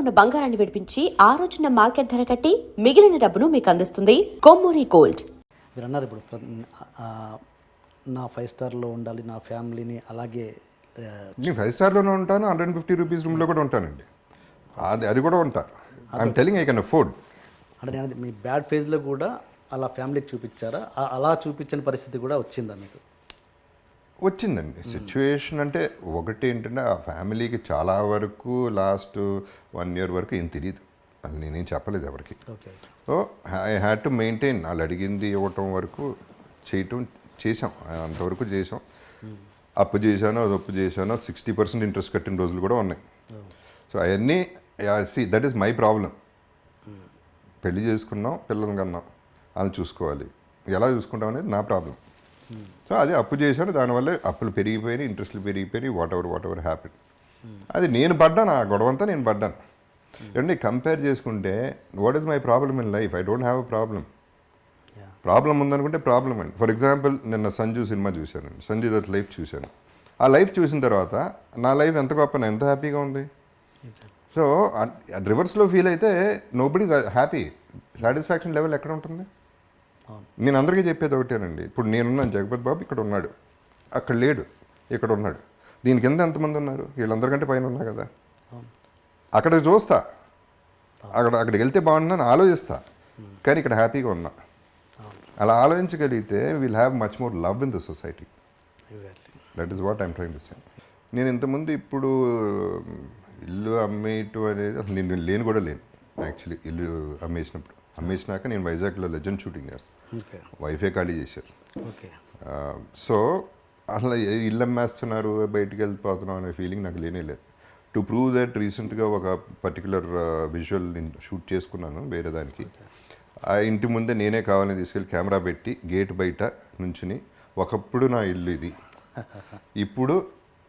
ఉన్న బంగారాన్ని విడిపించి ఆ రోజున మార్కెట్ ధర కట్టి మిగిలిన డబ్బును మీకు అందిస్తుంది కొమ్మూరి గోల్డ్. మీరు అన్నారు ఇప్పుడు నా 5 స్టార్లో ఉండాలి, నా ఫ్యామిలీని అలాగే. నేను 5 స్టార్లోనే ఉంటాను, 150 రూపీస్ రూమ్లో కూడా ఉంటానండి. అది కూడా ఉంటా. I'm telling I can afford. అంటే నేను మీ బ్యాడ్ ఫేజ్లో కూడా అలా ఫ్యామిలీకి చూపించారా? అలా చూపించని పరిస్థితి కూడా వచ్చిందా మీకు? వచ్చిందండి సిచ్యువేషన్. అంటే ఒకటి ఏంటంటే ఆ ఫ్యామిలీకి చాలా వరకు లాస్ట్ 1 year వరకు ఏం తెలియదు, అది నేనేం చెప్పలేదు ఎవరికి. So I had to maintain. వాళ్ళు అడిగింది ఇవ్వటం వరకు చేసాం, అంతవరకు చేసాం. అప్పు చేశాను, అది అప్పు చేశాను, 60% ఇంట్రెస్ట్ కట్టిన రోజులు కూడా ఉన్నాయి. సో అవన్నీ దట్ ఈస్ మై ప్రాబ్లం. పెళ్లి చేసుకున్నాం, పిల్లల్ని కన్నాం, వాళ్ళని చూసుకోవాలి, ఎలా చూసుకుంటాం అనేది నా ప్రాబ్లం. సో అదే అప్పు చేశాను, దానివల్ల అప్పులు పెరిగిపోయినాయి, ఇంట్రెస్ట్లు పెరిగిపోయినాయి, వాట్ ఎవర్ హ్యాపెన్. అది నేను పడ్డాను, ఆ గొడవంతా నేను పడ్డాను. ఏమంటే కంపేర్ చేసుకుంటే what is my problem in life? I don't have a problem ఉందనుకుంటే ప్రాబ్లం అండి. ఫర్ ఎగ్జాంపుల్ నిన్న సంజు సినిమా చూశానండి, సంజు దత్ లైఫ్ చూశాను. ఆ లైఫ్ చూసిన తర్వాత నా లైఫ్ ఎంత గొప్ప, ఎంత హ్యాపీగా ఉంది. సో రివర్స్లో ఫీల్ అయితే నోబడీ హ్యాపీ. సాటిస్ఫాక్షన్ లెవెల్ ఎక్కడ ఉంటుంది? నేను అందరికీ చెప్పేది ఒకటేనండి. ఇప్పుడు నేనున్నాను, జగపతి బాబు ఇక్కడ ఉన్నాడు, అక్కడ లేడు, ఇక్కడ ఉన్నాడు. దీని కింద ఎంతమంది ఉన్నారు? వీళ్ళందరికంటే పైన ఉన్నా కదా. అక్కడికి చూస్తా, అక్కడికి వెళ్తే బాగున్నాను ఆలోచిస్తా, కానీ ఇక్కడ హ్యాపీగా ఉన్నా. అలా ఆలోచించగలిగితే will have much more love in the society. That is what I'm trying to say. నేను ఇంతకుముందు ఇప్పుడు ఇల్లు అమ్మేయటం అనేది అసలు నేను లేను కూడా లేను యాక్చువల్లీ. ఇల్లు అమ్మేసినాక నేను వైజాగ్లో లెజెండ్ షూటింగ్ చేస్తాను, వైఫే ఖాళీ చేశారు. సో అసలు ఇల్లు అమ్మేస్తున్నారు, బయటికి వెళ్ళిపోతున్నాం అనే ఫీలింగ్ నాకు లేనే లేదు. టు ప్రూవ్ దట్ రీసెంట్గా ఒక పర్టికులర్ విజువల్ నేను షూట్ చేసుకున్నాను వేరే దానికి. ఆ ఇంటి ముందే నేనే కావాలని తీసుకెళ్ళి కెమెరా పెట్టి గేట్ బయట నుంచుని, ఒకప్పుడు నా ఇల్లు ఇది, ఇప్పుడు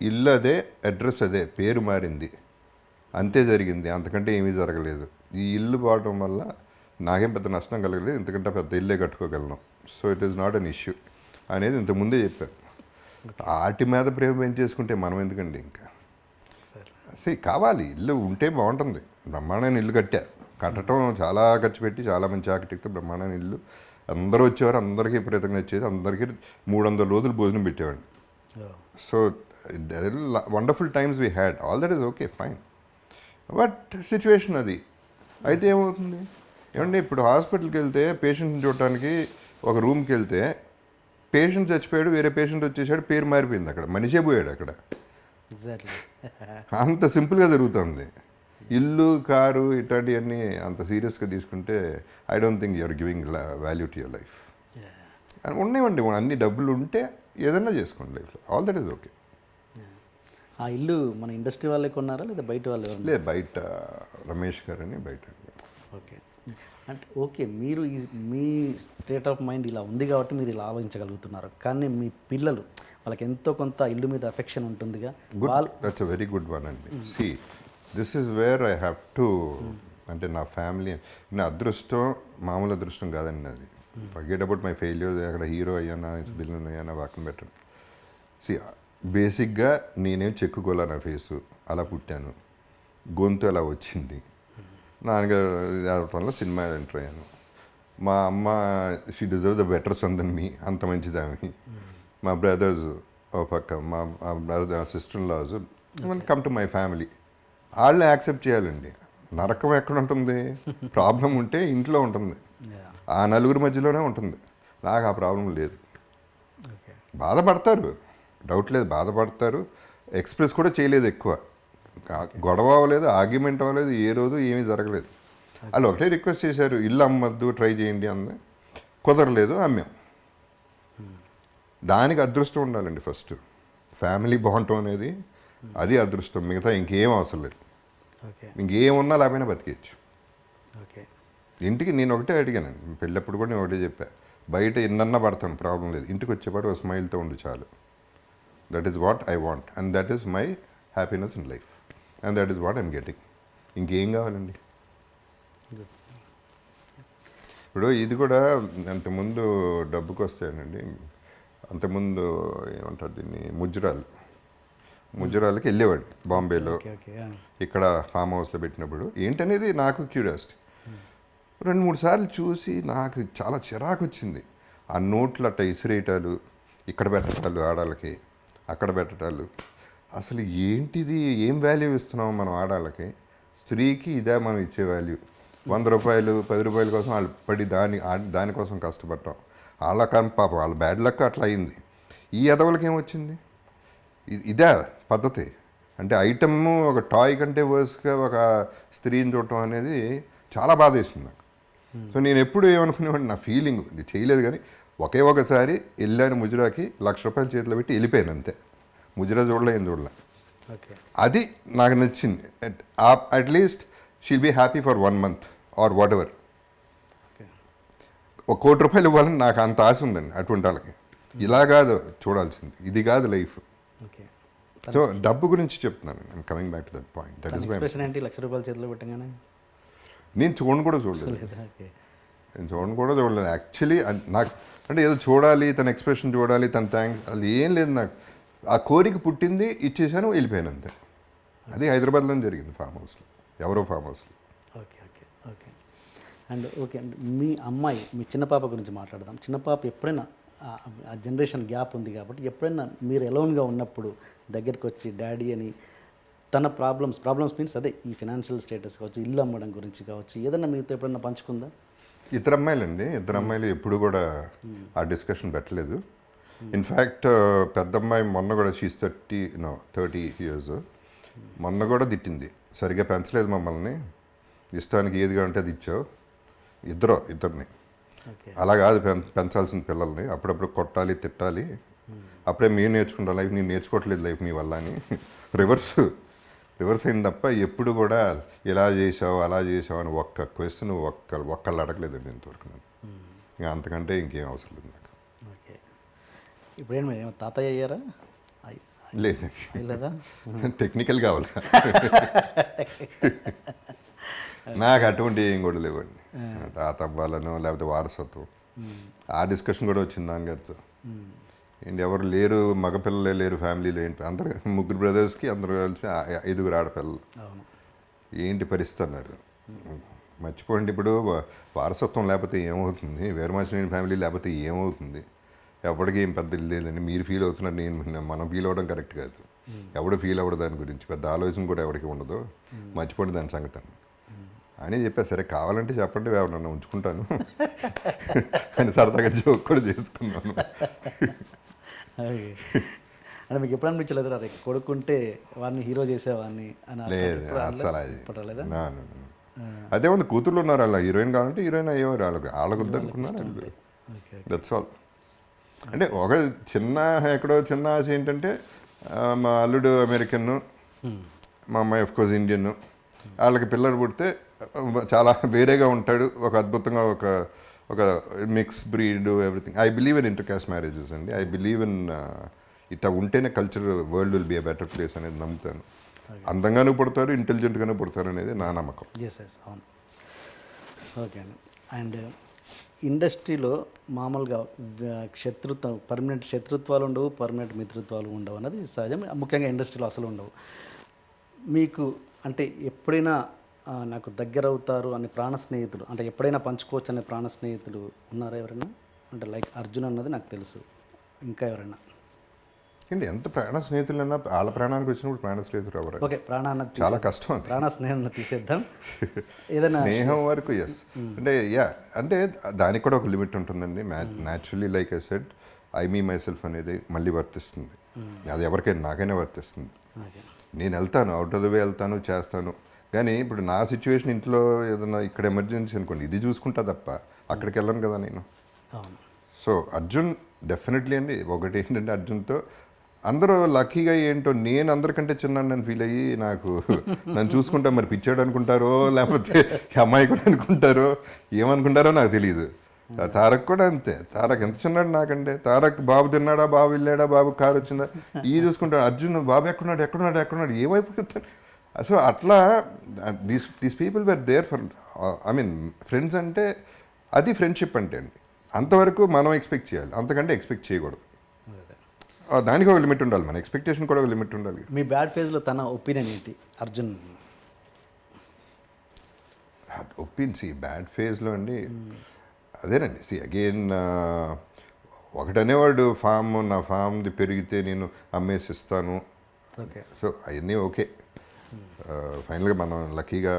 ఇల్లు అదే, అడ్రస్ అదే, పేరు మారింది, అంతే జరిగింది, అంతకంటే ఏమీ జరగలేదు. ఈ ఇల్లు పోవడం వల్ల నాకేం పెద్ద నష్టం కలగలేదు, ఇంతకంటే పెద్ద ఇల్లే కట్టుకోగలను. So it is not an issue అనేది ఇంతకుముందే చెప్పాను. వాటి మీద ప్రేమ పెంచేసుకుంటే మనం ఎందుకండి ఇంకా? కావాలి, ఇల్లు ఉంటే బాగుంటుంది. బ్రహ్మాండమైన ఇల్లు కట్టడం చాలా ఖర్చు పెట్టి, చాలా మంచి ఆర్కిటెక్ట్తో బ్రహ్మాండమైన ఇల్లు, అందరూ వచ్చేవారు, అందరికీ విపరీతంగా వచ్చేది, అందరికీ 300 రోజులు భోజనం పెట్టేవాడిని. So wonderful times we had, all that is okay fine. But situation అది అయితే ఏమవుతుంది ఏమంటే, ఇప్పుడు హాస్పిటల్కి వెళ్తే పేషెంట్ని చూడటానికి ఒక రూమ్కి వెళ్తే పేషెంట్ చచ్చిపోయాడు, వేరే పేషెంట్ వచ్చేసాడు, పేరు మారిపోయింది, అక్కడ మనిషే పోయాడు అక్కడ. అంత సింపుల్గా జరుగుతుంది. ఇల్లు, కారు ఇట్లాంటివన్నీ అంత సీరియస్గా తీసుకుంటే I don't think you're giving value to your life. ఉన్నాయండి, అన్ని డబ్బులు ఉంటే ఏదన్నా చేసుకోండి లైఫ్లో, ఆల్ దట్ ఈస్ ఓకే. ఆ ఇల్లు మన ఇండస్ట్రీ వాళ్ళే కొన్నారా లేదా బయట వాళ్ళు? లేదు, బయట రమేష్ గారు అని బయట. ఓకే, అంటే ఓకే, మీరు మీ స్టేట్ ఆఫ్ మైండ్ ఇలా ఉంది కాబట్టి మీరు ఇలా ఆలోచించగలుగుతున్నారు. కానీ మీ పిల్లలు, వాళ్ళకి ఎంతో కొంత ఇల్లు మీద అఫెక్షన్ ఉంటుందిగా. That's a very good one అండి. See this is where I have to, అంటే నా ఫ్యామిలీ, నా అదృష్టం మామూలు అదృష్టం కాదండి అది. ఫర్గెట్ అబౌట్ మై ఫెయిల్యూర్, అక్కడ హీరో అయ్యానా, విలన్ అయ్యానా పక్కన పెట్టండి. సి బేసిక్గా నేనేం చెక్కుకోలే, నా ఫేసు అలా పుట్టాను, గొంతు అలా వచ్చింది. నాన్నగారు వల్ల సినిమా ఎంటర్ అయ్యాను. మా అమ్మ she deserve the better son then me, అంత మంచిదామి. మా బ్రదర్స్ ఓ పక్క, మా brother sister in laws, come to my family, వాళ్ళని యాక్సెప్ట్ చేయాలండి. నరకం ఎక్కడ ఉంటుంది? ప్రాబ్లం ఉంటే ఇంట్లో ఉంటుంది, ఆ నలుగురి మధ్యలోనే ఉంటుంది. నాకు ఆ ప్రాబ్లం లేదు. బాధపడతారు, డౌట్ లేదు, బాధపడతారు. ఎక్స్ప్రెస్ కూడా చేయలేదు ఎక్కువ, గొడవ అవ్వలేదు, ఆర్గ్యుమెంట్ అవ్వలేదు, ఏ రోజు ఏమీ జరగలేదు. వాళ్ళు ఒకటే రిక్వెస్ట్ చేశారు, ఇల్లు అమ్మద్దు, ట్రై చేయండి అంది, కుదరలేదు, అమ్మాం. దానికి అదృష్టం ఉండాలండి ఫస్ట్. ఫ్యామిలీ బాగుంటాం అనేది అది అదృష్టం, మిగతా ఇంకేం అవసరం లేదు. ఇంకేమున్నా లేకపోయినా బతికేయచ్చు. ఇంటికి నేను ఒకటే అడిగానండి, పెళ్ళప్పుడు కూడా నేను ఒకటే చెప్పా, బయట ఎన్నన్నా పడతాను ప్రాబ్లం లేదు, ఇంటికి వచ్చేపాటు ఒక స్మైల్తో ఉండి చాలు. That is what I want and that is my happiness in life and that is what I'm getting. ఇంకేం కావాలండి? ఇప్పుడు ఇది కూడా అంతకుముందు డబ్బుకి వస్తాయనండి, అంతకుముందు ఏమంటారు దీన్ని, ముజ్జరాలు. ముజరాలకి వెళ్ళేవాడిని బాంబేలో, ఓకే ఓకే ఇక్కడ ఫామ్ హౌస్లో పెట్టినప్పుడు. ఏంటనేది నాకు క్యూరియాసిటీ. 2-3 సార్లు చూసి నాకు చాలా చిరాకు వచ్చింది. ఆ నోట్లు అట్ట ఇసిరేయటాలు, ఇక్కడ పెట్టటాలు ఆడాళ్ళకి, అక్కడ పెట్టటాలు. అసలు ఏంటిది, ఏం వాల్యూ ఇస్తున్నాం మనం ఆడాళ్ళకి? స్త్రీకి ఇదే మనం ఇచ్చే వాల్యూ. 100 రూపాయలు 10 రూపాయల కోసం వాళ్ళు పడి దానికోసం కష్టపడటం. వాళ్ళ పాపం వాళ్ళ బ్యాడ్ లక్ అట్లా అయింది. ఈ ఎదవలకి ఏమొచ్చింది? ఇదే పద్ధతి. అంటే ఐటమ్ ఒక టాయ్ కంటే వర్స్గా ఒక స్త్రీని చూడటం అనేది చాలా బాధ వేసింది నాకు. సో నేను ఎప్పుడు ఏమనుకునేవాడిని, నా ఫీలింగ్ ఇది చేయలేదు, కానీ ఒకసారి వెళ్ళాను ముజరాకి, ₹1,00,000 చేతిలో పెట్టి వెళ్ళిపోయాను అంతే. ముజరా చూడలే, ఏం చూడలే. ఓకే అది నాకు నచ్చింది. At least she'll be happy for 1 month or whatever. Okay ₹1,00,00,000 ఇవ్వాలని నాకు అంత ఆశ ఉందండి అటువంటి వాళ్ళకి. ఇలా కాదు చూడాల్సింది, ఇది కాదు లైఫ్. ఓకే సో డబ్బు గురించి చెప్తున్నాను. I'm coming back to that point. That is my. Expression ఏంటి ₹1,00,000 చేతిలో పెట్టగానే? నేను చూడను కూడా చూడలేదు. ఓకే నేను చూడను కూడా చూడలేదు యాక్చువల్లీ. నాకు అంటే ఏదో చూడాలి, తన ఎక్స్ప్రెషన్ చూడాలి, తన థ్యాంక్స్, అది ఏం లేదు నాకు. ఆ కోరిక పుట్టింది, ఇచ్చేసాను, వెళ్ళిపోయాను అంతే. అది హైదరాబాద్లో జరిగింది, ఫామ్ హౌస్లో, ఎవరో ఫామ్ హౌస్లో. Okay okay okay and okay and మీ అమ్మాయి, మీ చిన్న పాప గురించి మాట్లాడదాం. చిన్న పాప ఎప్పుడైనా ఆ జనరేషన్ గ్యాప్ ఉంది కాబట్టి ఎప్పుడైనా మీరు ఎలోన్గా ఉన్నప్పుడు దగ్గరికి వచ్చి డాడీ అని తన ప్రాబ్లమ్స్ మీన్స్ అదే ఈ ఫినాన్షియల్ స్టేటస్ కావచ్చు, ఇల్లు అమ్మడం గురించి కావచ్చు, ఏదైనా మీతో ఎప్పుడైనా పంచుకుందా? ఇద్దరు అమ్మాయిలు ఎప్పుడు కూడా ఆ డిస్కషన్ పెట్టలేదు. ఇన్ఫ్యాక్ట్ పెద్ద అమ్మాయి మొన్న కూడా షీస్ 30 years, మొన్న కూడా తిట్టింది, సరిగ్గా పెంచలేదు మమ్మల్ని, ఇష్టానికి ఏదిగా ఉంటే అది ఇచ్చావు. ఇద్దరిని ఓకే అలా కాదు పెంచాల్సిన పిల్లల్ని, అప్పుడప్పుడు కొట్టాలి, తిట్టాలి, అప్పుడే మీరు నేర్చుకుంటాం లైఫ్, నేను నేర్చుకోవట్లేదు లైఫ్ మీ వల్ల అని రివర్స్ అయింది తప్ప ఎప్పుడు కూడా ఇలా చేసావు అలా చేసావు అని ఒక్క క్వశ్చన్ ఒక్కళ్ళు అడగలేదండి ఇంతవరకు. నేను ఇంకా అంతకంటే ఇంకేం అవసరం లేదు నాకు. ఓకే ఇప్పుడేమో తాతయ్య అయ్యారా? లేదండి, లేదా? టెక్నికల్ కావాలి నాకు. అటువంటి ఏం కూడా లేవండి, తాత అవ్వాలను లేకపోతే వారసత్వం. ఆ డిస్కషన్ కూడా వచ్చింది నాన్నగారితో. ఏంటి ఎవరు లేరు, మగపిల్లలే లేరు ఫ్యామిలీలో, ఏంటి అందరు 3 బ్రదర్స్కి అందరూ కలిసి 5 ఆడపిల్లలు, అవును ఏంటి పరిస్థితి అన్నారు. మర్చిపోండి, ఇప్పుడు వారసత్వం లేకపోతే ఏమవుతుంది, వీరమాచినేని ఫ్యామిలీ లేకపోతే ఏమవుతుంది, ఎవరికి ఏం పెద్ద లేదండి. మీరు ఫీల్ అవుతున్నారు, మనం ఫీల్ అవ్వడం కరెక్ట్ కాదు. ఎవడు ఫీల్ అవ్వడు దాని గురించి, పెద్ద ఆలోచన కూడా ఎవరికి ఉండదు, మర్చిపోండి దాని సంగతి అని చెప్పా. సరే కావాలంటే చెప్పండి, ఎవరన్నా ఉంచుకుంటాను అని సరదాగా జోక్ కూడా చేసుకున్నాను. అంటే మీకు ఎప్పుడు అనిపించలేదు రా కొడుకుంటే వాడిని హీరో చేసేవాడిని అని? లేదు అసలు పట్టలేదా? అదే ఉంది, కూతుర్లు ఉన్నారు, వాళ్ళ హీరోయిన్ కావాలంటే హీరోయిన్ అయ్యేవారు, వాళ్ళకి వద్దనుకున్నారు. That's all. అంటే ఒక ఎక్కడో చిన్న ఆశ ఏంటంటే, మా అల్లుడు అమెరికన్, మా అమ్మాయి ఆఫ్కోర్స్ ఇండియన్, వాళ్ళకి పిల్లడు పుడితే చాలా వేరేగా ఉంటాడు, ఒక అద్భుతంగా ఒక mix breed everything. I believe in inter caste marriages అండి. ఐ బిలీవ్ ఇన్ ఇట్లా ఉంటేనే culture world will be a better place అనేది నమ్ముతాను. అందంగానూ పుడతారు, ఇంటెలిజెంట్గానూ పుడతారు అనేది నా నమ్మకం. ఎస్ అవును. ఓకే అండి. అండ్ ఇండస్ట్రీలో మామూలుగా పర్మనెంట్ శత్రుత్వాలు ఉండవు, పర్మనెంట్ మిత్రుత్వాలు ఉండవు అన్నది సహజం. ముఖ్యంగా ఇండస్ట్రీలో అసలు ఉండవు. మీకు అంటే ఎప్పుడైనా నాకు దగ్గర అవుతారు అనే ప్రాణ స్నేహితులు, అంటే ఎప్పుడైనా పంచుకోవచ్చు అనే ప్రాణ స్నేహితులు ఉన్నారా ఎవరైనా? అంటే లైక్ అర్జున్ అన్నది నాకు తెలుసు, ఇంకా ఎవరైనా? ఏంటి ఎంత ప్రాణ స్నేహితులన్నా వాళ్ళ ప్రాణానికి వచ్చినప్పుడు ప్రాణ స్నేహితులు ఎవరు? ఓకే ప్రాణ చాలా కష్టం అది. ప్రాణ స్నేహం తీసేద్దాం. ఏదైనా స్నేహం వరకు ఎస్, అంటే అంటే దానికి కూడా ఒక లిమిట్ ఉంటుందండి. Naturally like I said, I me my self అనేది మళ్ళీ వర్తిస్తుంది. అది ఎవరికైనా, నాకైనా వర్తిస్తుంది. నేను వెళ్తాను, అవుట్ ఆఫ్ ద వే వెళ్తాను, చేస్తాను. కానీ ఇప్పుడు నా సిచ్యువేషన్ ఇంట్లో ఏదైనా ఇక్కడ ఎమర్జెన్సీ అనుకోండి, ఇది చూసుకుంటా తప్ప అక్కడికి వెళ్ళను కదా నేను. సో అర్జున్ డెఫినెట్లీ అండి. ఒకటి ఏంటంటే అర్జున్తో అందరూ లక్కీగా ఏంటో నేను అందరికంటే చిన్నాను ఫీల్ అయ్యి, నాకు నన్ను చూసుకుంటా మరి పిచ్చాడు అనుకుంటారో లేకపోతే అమ్మాయి కూడా అనుకుంటారో ఏమనుకుంటారో నాకు తెలియదు. తారక్ కూడా అంతే. తారక్ ఎంత చిన్నాడు నాకంటే. తారక్ బాబు తిన్నాడా, బాబు వెళ్ళాడా, బాబు కారు వచ్చిందా, ఈ చూసుకుంటాడు. అర్జున్ బాబు ఎక్కడున్నాడు ఏమైపోతాడు. సో అట్లా these people were there for, I mean friends అంటే అది ఫ్రెండ్షిప్ అంటే అండి. అంతవరకు మనం ఎక్స్పెక్ట్ చేయాలి, అంతకంటే ఎక్స్పెక్ట్ చేయకూడదు. దానికి ఒక లిమిట్ ఉండాలి, మన ఎక్స్పెక్టేషన్ కూడా ఒక లిమిట్ ఉండాలి. మీ బ్యాడ్ ఫేజ్లో తన ఒపీనియన్ ఏంటి అర్జున్? ఒప్పించి బ్యాడ్ ఫేజ్లో అండి అదేనండి. అగైన్ ఒకటనేవాడు నా ఫామ్ది పెరిగితే నేను అమ్మేసిస్తాను. ఓకే. సో అవన్నీ ఓకే. ఫైనల్గా మనం లక్కీగా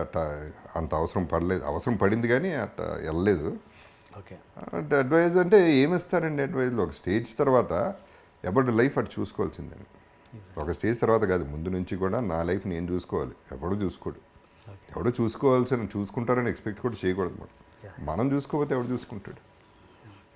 అంత అవసరం పడింది కానీ అట్ట వెళ్ళలేదు. ఓకే. అంటే అడ్వైజ్ అంటే ఏమిస్తారండి అడ్వైజ్లో? ఒక స్టేజ్ తర్వాత ఎవరి లైఫ్ అటు చూసుకోవాల్సిందండి. ఒక స్టేజ్ తర్వాత కాదు, ముందు నుంచి కూడా నా లైఫ్ నేను చూసుకోవాలి, ఎవడు చూసుకోడు. ఎవడో చూసుకుంటారని ఎక్స్పెక్ట్ కూడా చేయకూడదు. మనం చూసుకోకపోతే ఎవడు చూసుకుంటాడు?